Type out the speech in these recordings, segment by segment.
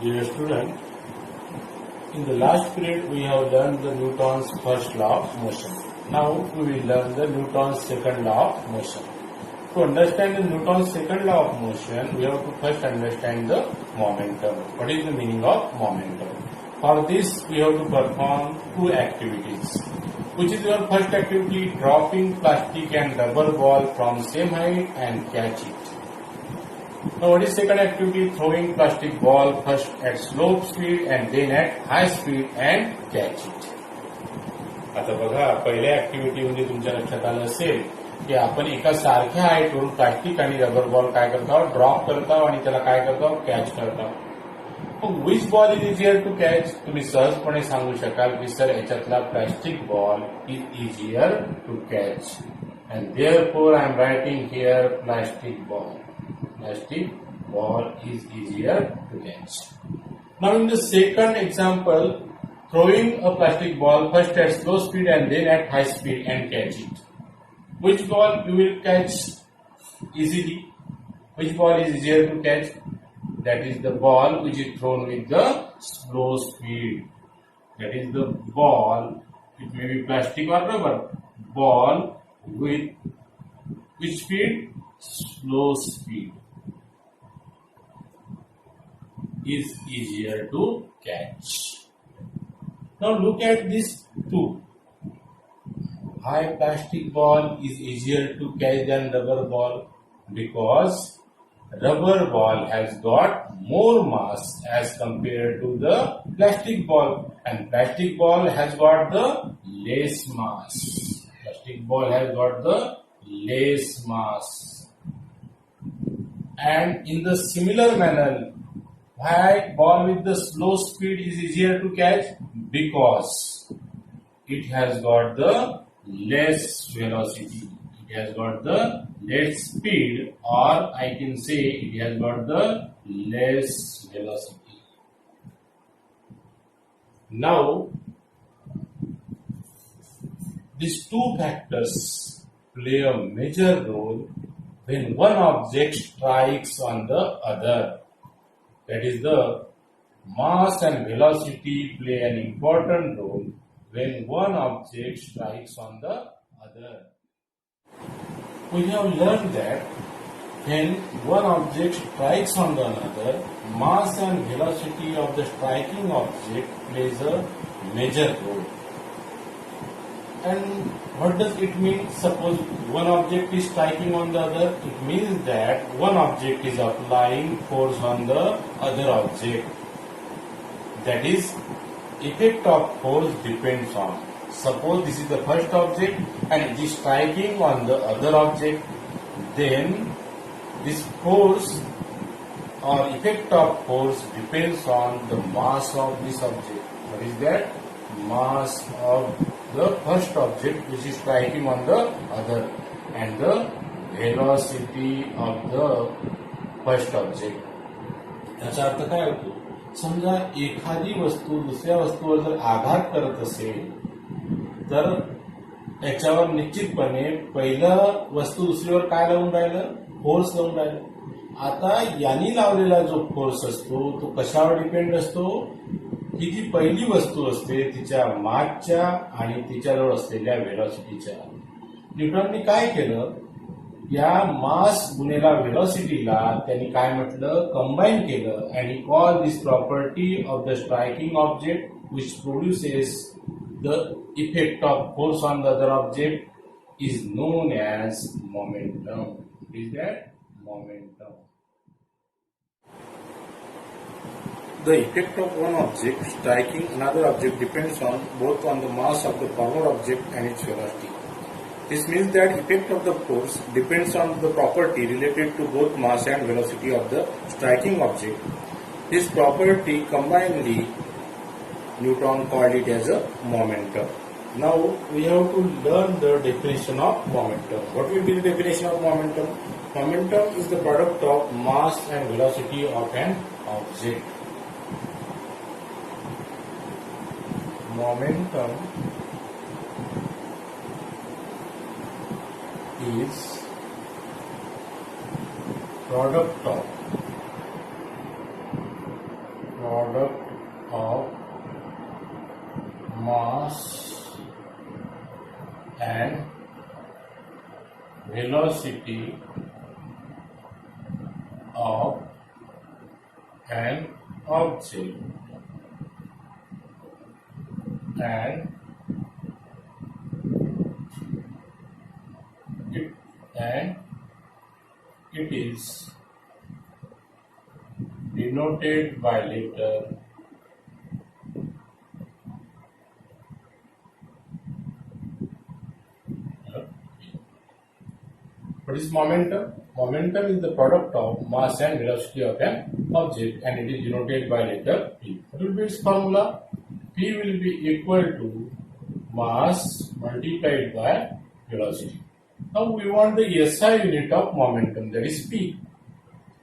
Dear student, in the last period we have learned the Newton's first law of motion. Now we will learn the Newton's second law of motion. To understand the Newton's second law of motion, we have to first understand the momentum. What is the meaning of momentum? For this, we have to perform two activities. Which is your first activity? Dropping plastic and rubber ball from same height and catch it. Now what is second activity? Throwing plastic ball first at slow speed and then at high speed and catch it. आता बघा, पहिल्या activity म्हणजे तुमच्या लक्षात आलं असेल की आपण एका सारख्या हाईटवरून प्लास्टिक आणि रबर बॉल काय करतो, ड्रॉप करतो आणि त्याला काय करतो, कॅच करतो. मग which ball is easier to catch? तुम्ही सहजपणे सांगू शकाल की सर याच्यातला plastic ball is easier to catch and therefore I am writing here plastic ball. Plastic ball is easier to catch. Now in the second example, throwing a plastic ball first at slow speed and then at high speed and catch it. Which ball you will catch easily? Which ball is easier to catch? That is the ball which is thrown with the slow speed. That is the ball, it may be plastic or rubber, ball with which speed? Slow speed is easier to catch. Now look at this two. Why plastic ball is easier to catch than rubber ball? Because rubber ball has got more mass as compared to the plastic ball, and plastic ball has got the less mass. Plastic ball has got the less mass. And in the similar manner, why ball with the slow speed is easier to catch? Because it has got the less velocity. It has got the less speed, or I can say it has got the less velocity. Now, these two factors play a major role when one object strikes on the other. That is, the mass and velocity play an important role when one object strikes on the other. We have learned that when one object strikes on the another, mass and velocity of the striking object plays a major role. And what does it mean? Suppose one object is striking on the other, it means that one object is applying force on the other object. That is, effect of force depends on. Suppose this is the first object and it is striking on the other object, then this force or effect of force depends on the mass of this object. What is that? Mass of the first object which is striking on the other, and the velocity of the first object. याचा अर्थ काय होतो? समजा एखादी वस्तू दुसऱ्या वस्तूवर जर आघात करत असेल तर त्याच्यावर निश्चितपणे पहिलं वस्तू दुसरीवर काय लावून राहिलं? फोर्स लावून राहिलं. आता यांनी लावलेला जो फोर्स असतो तो कशावर डिपेंड असतो? ही जी पहिली वस्तू असते तिच्या मासच्या आणि तिच्याजवळ असलेल्या व्हेलॉसिटीच्या. न्यूटनने काय केलं? या मास गुणेला व्हेलॉसिटीला त्यांनी काय म्हटलं? कंबाईन केलं. And he call this property of the striking object which produces the effect of force on the other object is known as momentum. Is that momentum? The effect of one object striking another object depends both on the mass of the former object and its velocity. This means that effect of the force depends on the property related to both mass and velocity of the striking object. This property combinedly Newton called it as a momentum. Now we have to learn the definition of momentum. What will be the definition of momentum? Momentum is the product of mass and velocity of an object. Momentum is product of product of mass and velocity of an object, and it is denoted by letter What is momentum? Momentum is the product of mass and velocity of an object, and it is denoted by letter P. What will be its formula? P will be equal to mass multiplied by velocity. Now we want the SI unit of momentum, that is P.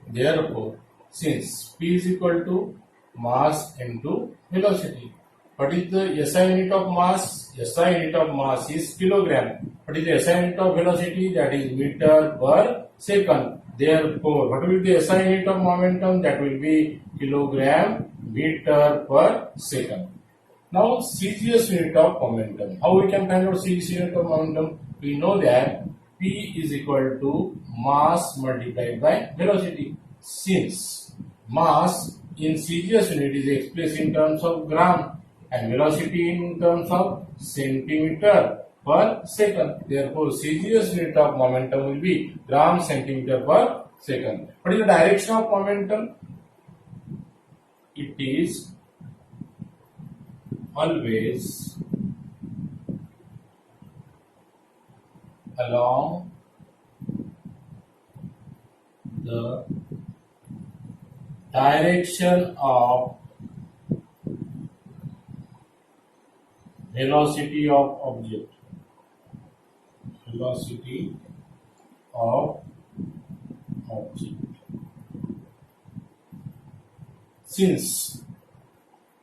Therefore, since P is equal to mass into velocity, what is the SI unit of mass? SI unit of mass is kilogram. What is the SI unit of velocity? That is meter per second. Therefore, what will be the SI unit of momentum? That will be kilogram meter per second. Now, CGS unit of momentum. How we can find out CGS unit of momentum? We know that P is equal to mass multiplied by velocity. Since mass in CGS unit is expressed in terms of gram and velocity in terms of centimeter per second. Therefore, CGS unit of momentum will be gram centimeter per second. What is the direction of momentum? It is always along the direction of velocity of object. Velocity of object. Since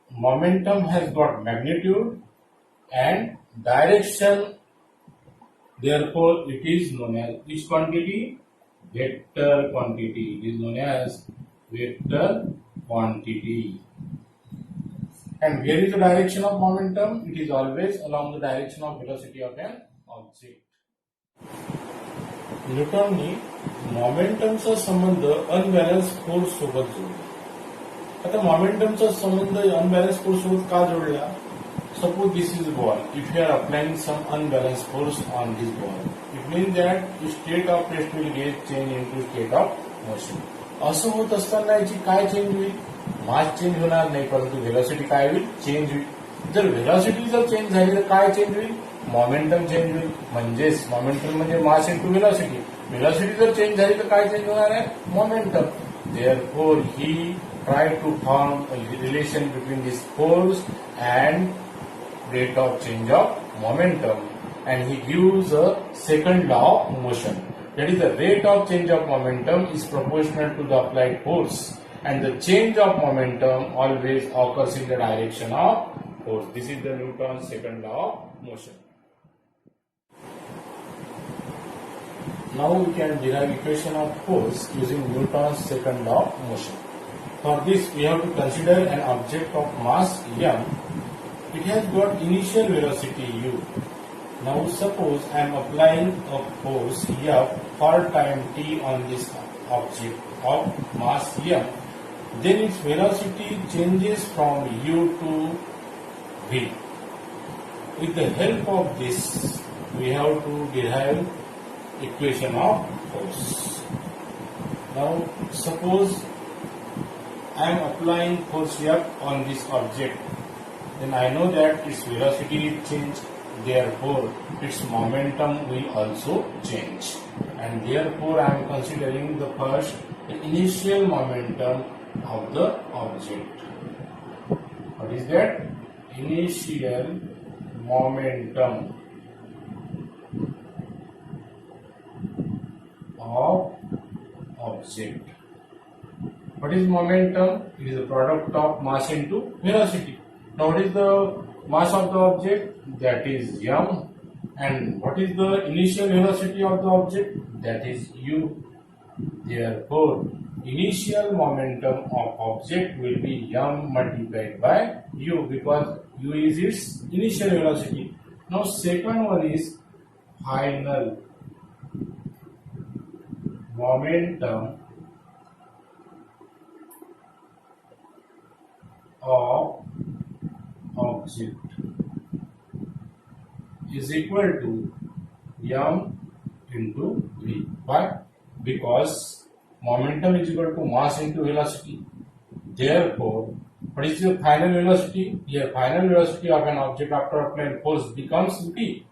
momentum has got magnitude and direction, therefore it is known as which quantity? Vector quantity. It is known as vector quantity. And where is the direction of momentum? It is always along the direction of velocity of an object. न्यूटननी मोमेंटमचा संबंध unbalance force सोबत जोडला. आता मोमेंटमचा संबंध unbalance force सोबत का जोडला? Suppose this is ball. If you are applying some unbalanced force on this ball, it means that the state of rest will get changed into state of motion. असं होत असताना याची काय चेंज होईल? Mass change होणार नाही, परंतु velocity काय होईल? चेंज होईल. जर व्हेलॉसिटी जर चेंज झाली तर काय चेंज होईल? मोमेंटम चेंज होईल. म्हणजेच मोमेंटम म्हणजे मास इंटू व्हेलॉसिटी. व्हेलॉसिटी जर चेंज झाली तर काय चेंज होणार आहे? Momentum. Therefore, he tried to form a relation between this force and rate of change of momentum, and he gives a second law of motion. That is, the rate of change of momentum is proportional to the applied force, and the change of momentum always occurs in the direction of force. This is the Newton's second law of motion. Now we can derive equation of force using Newton's second law of motion. For this, we have to consider an object of mass m. It has got initial velocity u. Now suppose I am applying a force F for time t on this object of mass m. Then its velocity changes from u to v. With the help of this, we have to derive equation of force. Now suppose I am applying force F on this object. Then I know that its velocity will change, therefore its momentum will also change, and therefore I am considering the first the initial momentum of the object. What is that? Initial momentum of object. What is momentum? It is the product of mass into velocity. Now, what is the mass of the object? That is m. And what is the initial velocity of the object? That is u. Therefore, initial momentum of object will be m multiplied by u because u is its initial velocity. Now second one is final momentum of object is equal to m into v. Why? Because momentum is equal to mass into velocity. Therefore, what is your final velocity? Here, final velocity of an object after applying force becomes v.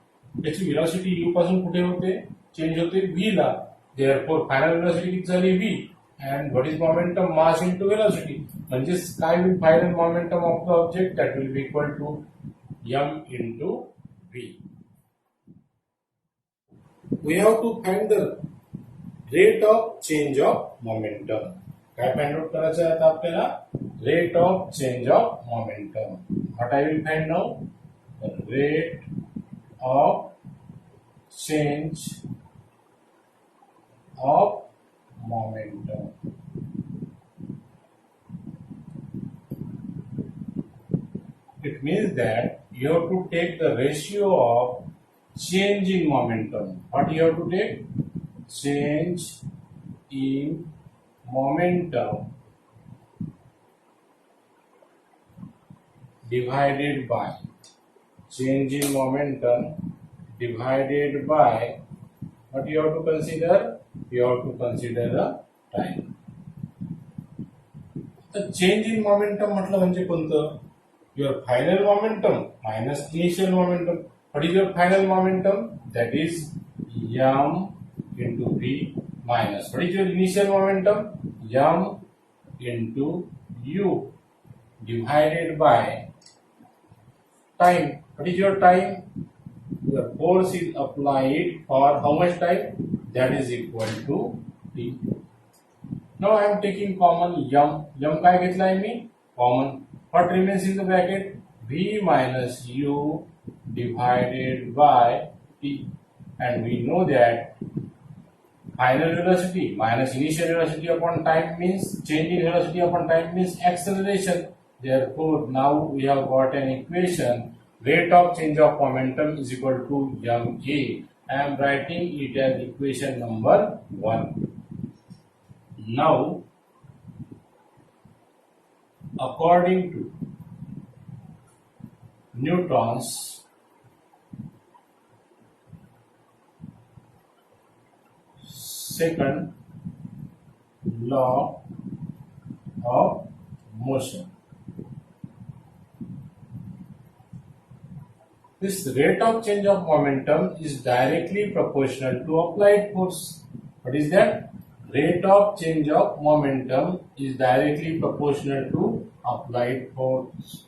त्याची velocity u पासून कुठे होते? Change होते v ला. Therefore, final velocity किती झाली v. And what is momentum? Mass into velocity. म्हणजेच काय होईल final momentum of the object? That will be equal to m into v. We have to find the rate of change of momentum. काय find out करायचं आहे आता आपल्याला? Rate of change of momentum. What I will find now? Rate of change of momentum. It means that you have to take the ratio of change in momentum. What you have to take? Change in momentum divided by change in momentum divided by what you have to consider? You have to consider the time. The change in momentum मतलब म्हणजे कोणतं? Your final momentum minus initial momentum. What is your final momentum? That is m into v minus. What is your initial momentum? M into u divided by time. What is your time? Your force is applied for how much time? That is equal to t. Now I am taking common m. M काय घेतलाय मी? Common. What remains in the bracket? V minus u divided by t. And we know that final velocity minus initial velocity upon time means change in velocity upon time means acceleration. Therefore, now we have got an equation. Rate of change of momentum is equal to ma. I am writing it as equation number 1. Now, according to Newton's second law of motion, this rate of change of momentum is directly proportional to applied force. What is that? Rate of change of momentum is directly proportional to applied force.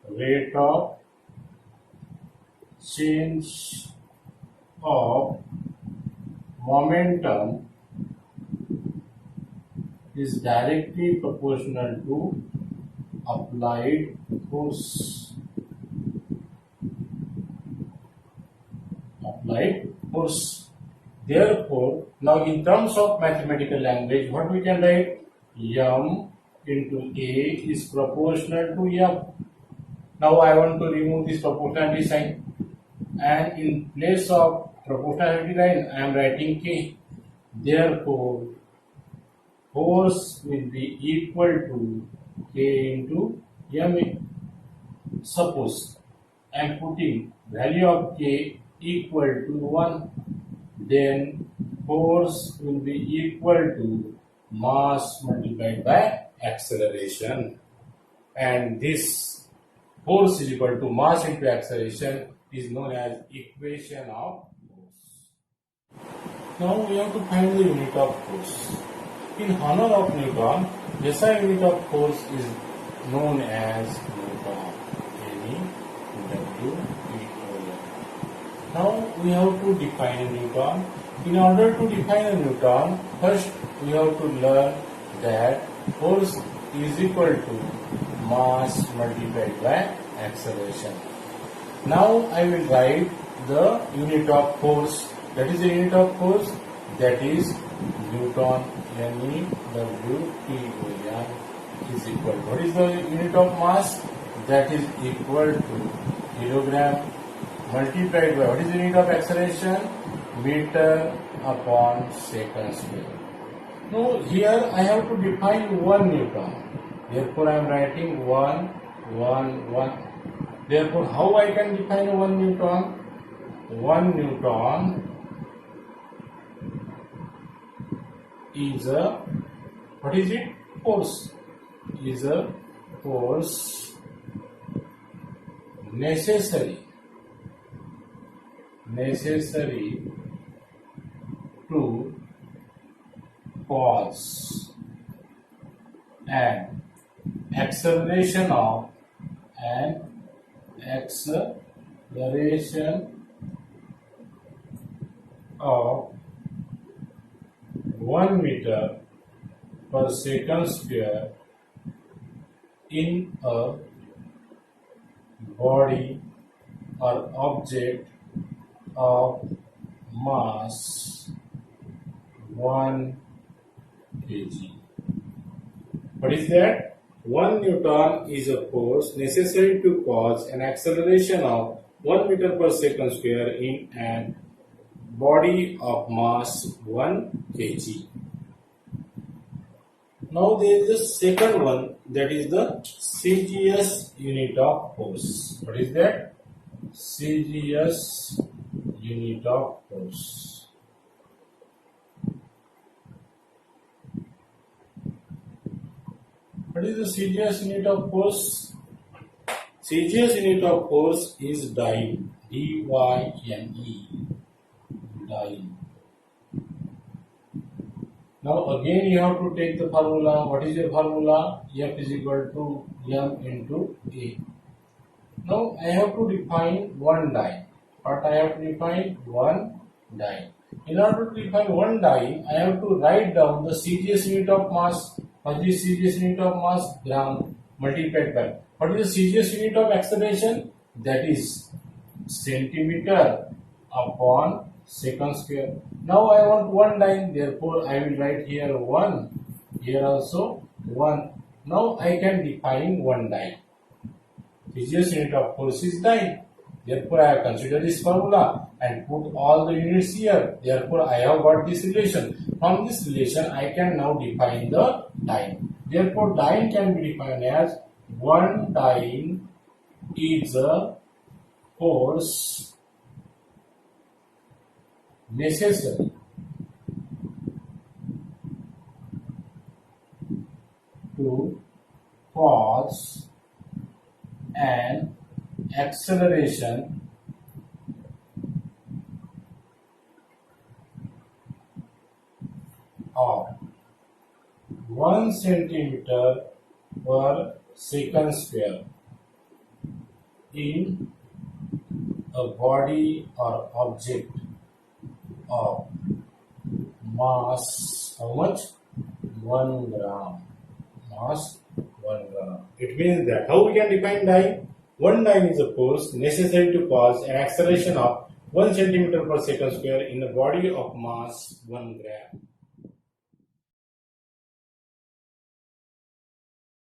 Rate of change of momentum is directly proportional to applied force. Applied force. Therefore, now in terms of mathematical language, what we can write? M into A is proportional to M. Now I want to remove this proportionality sign, and in place of proportionality line, I am writing K. Therefore, force will be equal to K into Ma. Suppose I am putting value of K equal to 1, then force will be equal to mass multiplied by acceleration, and this force is equal to mass into acceleration is known as equation of force. Now we have to find the unit of force. In honor of Newton, SI unit of force is known as Newton. Now we have to define a Newton. In order to define a Newton, first we have to learn that force is equal to mass multiplied by acceleration. Now I will write the unit of force. That is the unit of force. that is Newton, NEWTON is equal to, what is the unit of mass? That is equal to kilogram multiplied by, what is the unit of acceleration? Meter upon second square. Now here I have to define 1 Newton. Therefore I am writing 1. Therefore how I can define 1 Newton? 1 Newton is a, what is it? Force. Is a force necessary to cause an acceleration of 1 meter per second square in a body or object of mass 1 kg. What is that? 1 Newton is a force necessary to cause an acceleration of 1 meter per second square in an body of mass 1 kg. Now there is the second one, that is the CGS unit of force. What is that? CGS unit of force. What is the CGS unit of force? CGS unit of force is dyne. D-Y-N-E. Dyne. Now again you have to take the formula. What is your formula? F is equal to M into A. Now I have to define one dyne. But I have to define one dyne. In order to define one dyne, I have to write down the CGS unit of mass. What is the CGS unit of mass? Gram multiplied by. What is the CGS unit of acceleration? That is centimeter upon second square. Now I want one dyne, therefore I will write here 1, here also 1. Now I can define one dyne. CGS unit of force is dyne. Therefore I have considered this formula and put all the units here. Therefore I have got this relation. From this relation I can now define the dyne. Therefore dyne can be defined as one dyne is a force necessary to cause an acceleration of 1 centimeter per second square in a body or object of mass, how much? 1 gram. Mass 1 gram. It means that how we can define dyne? One dyne is a force necessary to cause an acceleration of 1 centimeter per second square in a body of mass 1 gram.